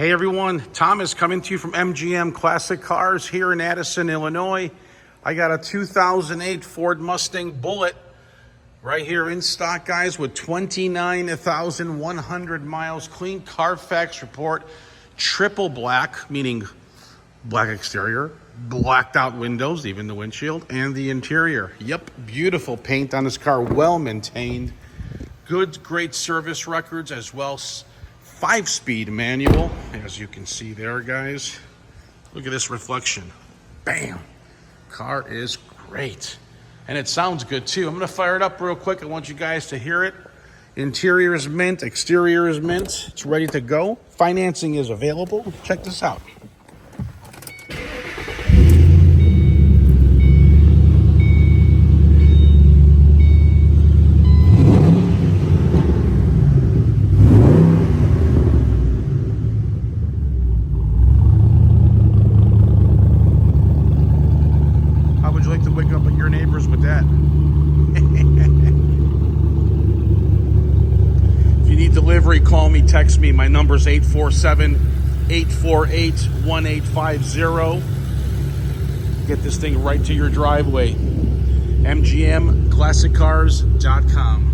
Hey everyone, Thomas coming to you from MGM Classic Cars here in Addison, Illinois. I got a 2008 Ford Mustang Bullitt right here in stock, guys, with 29,100 miles, clean Carfax report, triple black, meaning black exterior, blacked out windows, even the windshield, and the interior. Yep, beautiful paint on this car, well maintained. Good, great service records, as well as 5-speed manual, as you can see there, guys. Look at this reflection. Bam! Car is great. And it sounds good too. I'm gonna fire it up real quick. I want you guys to hear it. Interior is mint, exterior is mint. It's ready to go. Financing is available. Check this out. Like to wake up your neighbors with that. If you need delivery, call me, text me. My number is 847-848-1850. Get this thing right to your driveway. MGMClassicCars.com.